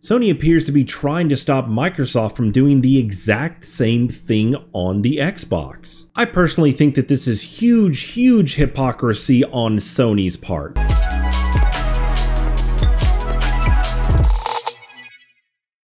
Sony appears to be trying to stop Microsoft from doing the exact same thing on the Xbox. I personally think that this is huge hypocrisy on Sony's part.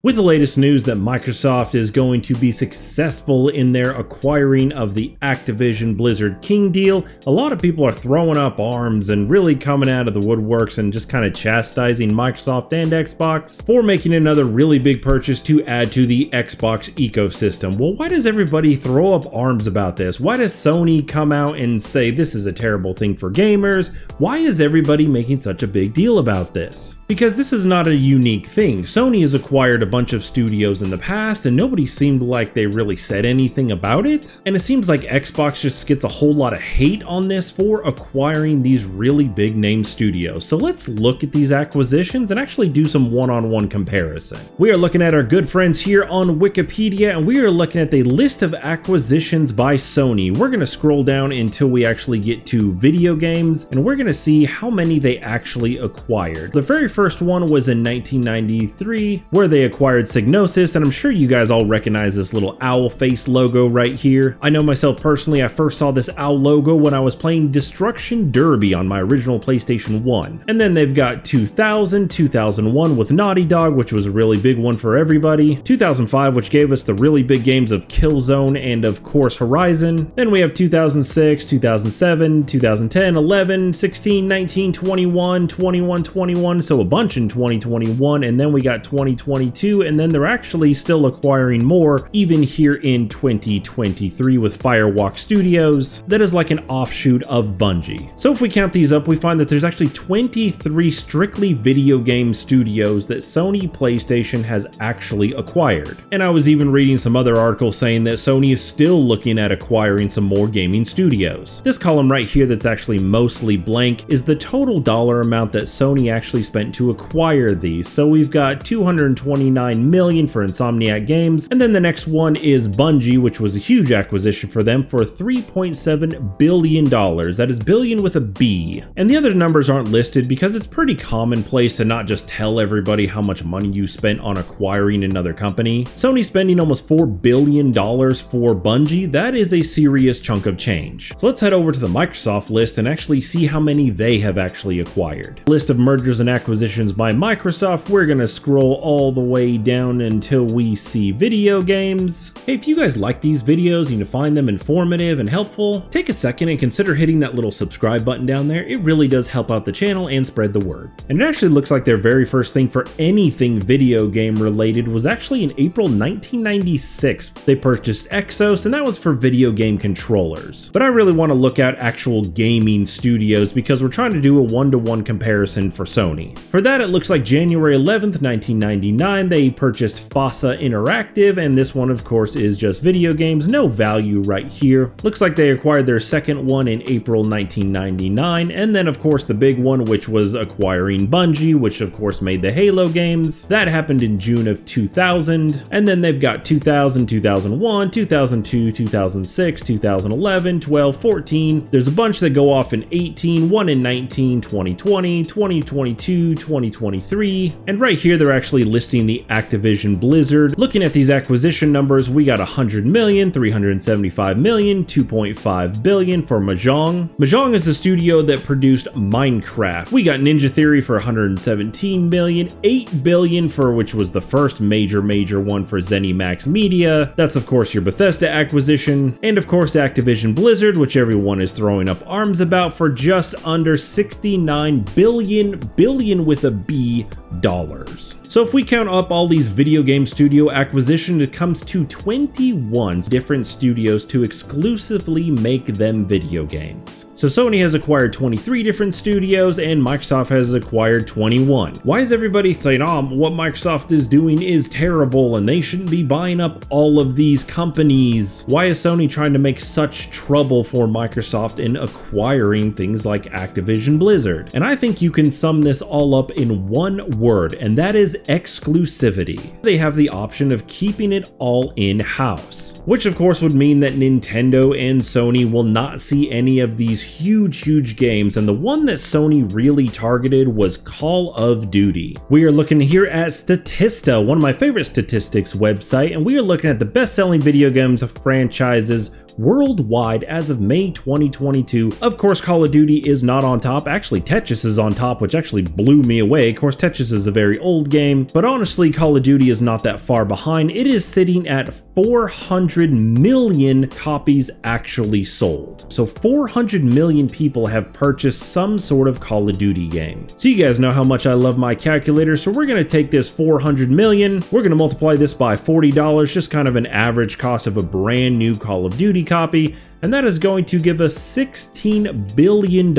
With the latest news that Microsoft is going to be successful in their acquiring of the Activision Blizzard King deal, a lot of people are throwing up arms and really coming out of the woodworks and just kind of chastising Microsoft and Xbox for making another really big purchase to add to the Xbox ecosystem. Well, why does everybody throw up arms about this? Why does Sony come out and say this is a terrible thing for gamers? Why is everybody making such a big deal about this? Because this is not a unique thing. Sony has acquired a bunch of studios in the past and nobody seemed like they really said anything about it. And it seems like Xbox just gets a whole lot of hate on this for acquiring these really big name studios. So let's look at these acquisitions and actually do some one-on-one comparison. We are looking at our good friends here on Wikipedia and we are looking at the list of acquisitions by Sony. We're going to scroll down until we actually get to video games and we're going to see how many they actually acquired. The very first one was in 1993 where they acquired Psygnosis, and I'm sure you guys all recognize this little owl face logo right here. I know myself personally, I first saw this owl logo when I was playing Destruction Derby on my original PlayStation 1. And then they've got 2000, 2001 with Naughty Dog, which was a really big one for everybody. 2005, which gave us the really big games of Killzone and of course Horizon. Then we have 2006, 2007, 2010, 11, 16, 19, 21, 21, 21, so a bunch in 2021, and then we got 2022, and then they're actually still acquiring more even here in 2023 with Firewalk Studios. That is like an offshoot of Bungie. So if we count these up, we find that there's actually 23 strictly video game studios that Sony PlayStation has actually acquired. And I was even reading some other articles saying that Sony is still looking at acquiring some more gaming studios. This column right here that's actually mostly blank is the total dollar amount that Sony actually spent to acquire these. So we've got $229 million for Insomniac Games, and then the next one is Bungie, which was a huge acquisition for them for $3.7 billion. That is billion with a B. And the other numbers aren't listed because it's pretty commonplace to not just tell everybody how much money you spent on acquiring another company. Sony spending almost $4 billion for Bungie, that is a serious chunk of change. So let's head over to the Microsoft list and actually see how many they have actually acquired. List of mergers and acquisitions by Microsoft, we're gonna scroll all the way down until we see video games. Hey, if you guys like these videos and you find them informative and helpful, take a second and consider hitting that little subscribe button down there. It really does help out the channel and spread the word. And it actually looks like their very first thing for anything video game related was actually in April 1996. They purchased Exos, and that was for video game controllers. But I really want to look at actual gaming studios because we're trying to do a one-to-one comparison for Sony. For that, it looks like January 11th, 1999, they purchased Fossa Interactive, and this one of course is just video games, no value right here. Looks like they acquired their second one in April 1999, and then of course the big one, which was acquiring Bungie, which of course made the Halo games. That happened in June of 2000, and then they've got 2000, 2001, 2002, 2006, 2011, 12, 14. There's a bunch that go off in 18, one in 19, 2020, 2022, 2023, and right here they're actually listing the Activision Blizzard. Looking at these acquisition numbers, we got 100 million, 375 million, 2.5 billion for Mahjong. Mahjong is a studio that produced Minecraft. We got Ninja Theory for 117 million, 8 billion for which was the first major one for ZeniMax Media. That's of course your Bethesda acquisition, and of course Activision Blizzard, which everyone is throwing up arms about, for just under 69 billion with a B dollars. So if we count up all these video game studio acquisitions, it comes to 21 different studios to exclusively make them video games. So Sony has acquired 23 different studios and Microsoft has acquired 21. Why is everybody saying, oh, what Microsoft is doing is terrible and they shouldn't be buying up all of these companies? Why is Sony trying to make such trouble for Microsoft in acquiring things like Activision Blizzard? And I think you can sum this all up in one word, and that is exclusivity. They have the option of keeping it all in-house, which of course would mean that Nintendo and Sony will not see any of these huge games, and the one that Sony really targeted was Call of Duty. We are looking here at Statista, one of my favorite statistics website, and we are looking at the best-selling video games franchises worldwide as of May 2022. Of course, Call of Duty is not on top. Actually, Tetris is on top, which actually blew me away. Of course, Tetris is a very old game, but honestly, Call of Duty is not that far behind. It is sitting at 400 million copies actually sold. So 400 million people have purchased some sort of Call of Duty game. So you guys know how much I love my calculator, so we're going to take this 400 million, we're going to multiply this by $40, just kind of an average cost of a brand new Call of Duty copy, and that is going to give us $16 billion.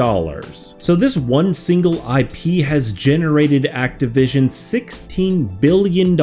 So this one single IP has generated Activision $16 billion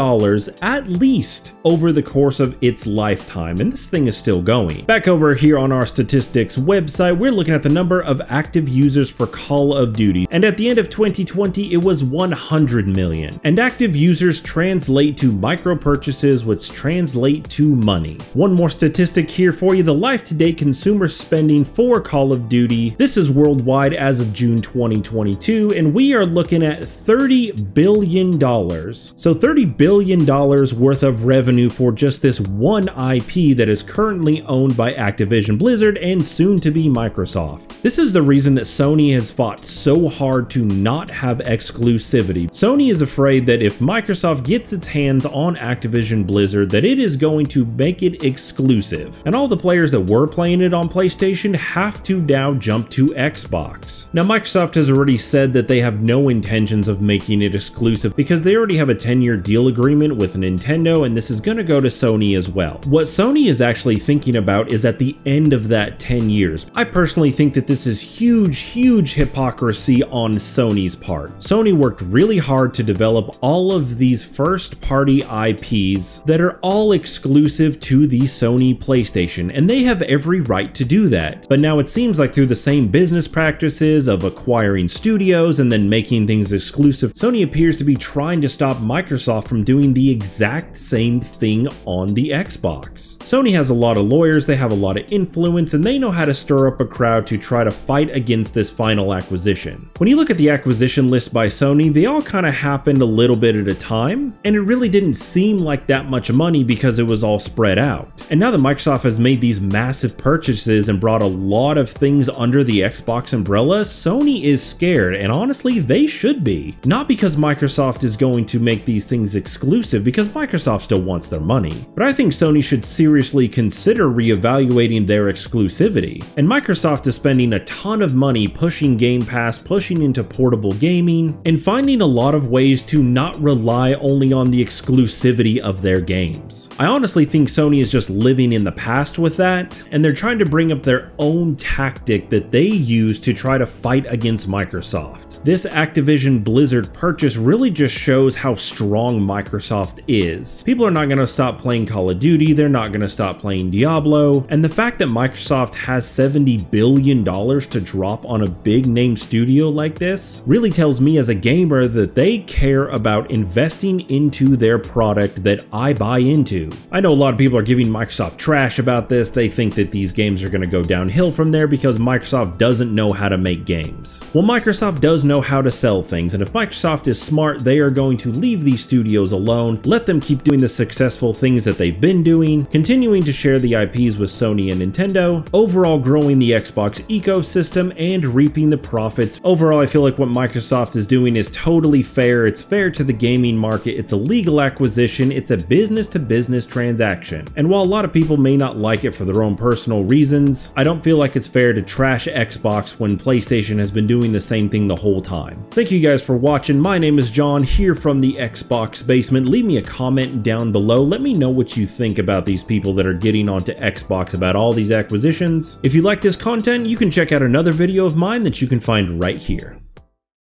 at least over the course of its lifetime, and this thing is still going. Back over here on our statistics website, we're looking at the number of active users for Call of Duty, and at the end of 2020, it was 100 million. And active users translate to micro purchases, which translate to money. One more statistic here for you, the life-to-date consumer spending for Call of Duty. This is worldwide as of June 2022, and we are looking at $30 billion. So $30 billion worth of revenue for just this one IP that is currently owned by Activision Blizzard and soon to be Microsoft. This is the reason that Sony has fought so hard to not have exclusivity. Sony is afraid that if Microsoft gets its hands on Activision Blizzard, that it is going to make it exclusive, and all the players that were playing it on PlayStation have to now jump to Xbox. Now, Microsoft has already said that they have no intentions of making it exclusive because they already have a 10-year deal agreement with Nintendo, and this is going to go to Sony as well. What Sony is actually thinking about is at the end of that 10 years. I personally think that this is huge hypocrisy on Sony's part. Sony worked really hard to develop all of these first-party IPs that are all exclusive to the Sony PlayStation, and they have every right to do that. But now it seems like through the same business practices of acquiring studios and then making things exclusive, Sony appears to be trying to stop Microsoft from doing the exact same thing on the Xbox. Sony has a lot of lawyers, they have a lot of influence, and they know how to stir up a crowd to try to fight against this final acquisition. When you look at the acquisition list by Sony, they all kind of happened a little bit at a time, and it really didn't seem like that much money because it was all spread out. And now that Microsoft has made these massive purchases and brought a lot of things under the Xbox umbrella, Sony is scared, and honestly, they should be. Not because Microsoft is going to make these things exclusive, because Microsoft still wants their money, but I think Sony should seriously consider reevaluating their exclusivity. And Microsoft is spending a ton of money pushing Game Pass, pushing into portable gaming, and finding a lot of ways to not rely only on the exclusivity of their games. I honestly think Sony is just living in the past with that, and they're trying to bring up their own tactic that they use to try to fight against Microsoft. This Activision Blizzard purchase really just shows how strong Microsoft is. People are not going to stop playing Call of Duty, they're not going to stop playing Diablo, and the fact that Microsoft has $70 billion to drop on a big name studio like this really tells me as a gamer that they care about investing into their product that I buy into. I know a lot of people are giving Microsoft trash about this. They think that these games are going to go downhill from there because Microsoft doesn't know how to make games. Well, Microsoft does know how to sell things, and if Microsoft is smart, they are going to leave these studios alone, let them keep doing the successful things that they've been doing, continuing to share the IPs with Sony and Nintendo, overall growing the Xbox ecosystem, and reaping the profits. Overall, I feel like what Microsoft is doing is totally fair. It's fair to the gaming market, it's a legal acquisition, it's a business-to-business transaction. And while a lot of people may not like it for their own personal reasons, I don't feel like it's fair to trash Xbox when PlayStation has been doing the same thing the whole time. Thank you guys for watching. My name is John here from the Xbox Basement. Leave me a comment down below. Let me know what you think about these people that are getting onto Xbox about all these acquisitions. If you like this content, you can check out another video of mine that you can find right here.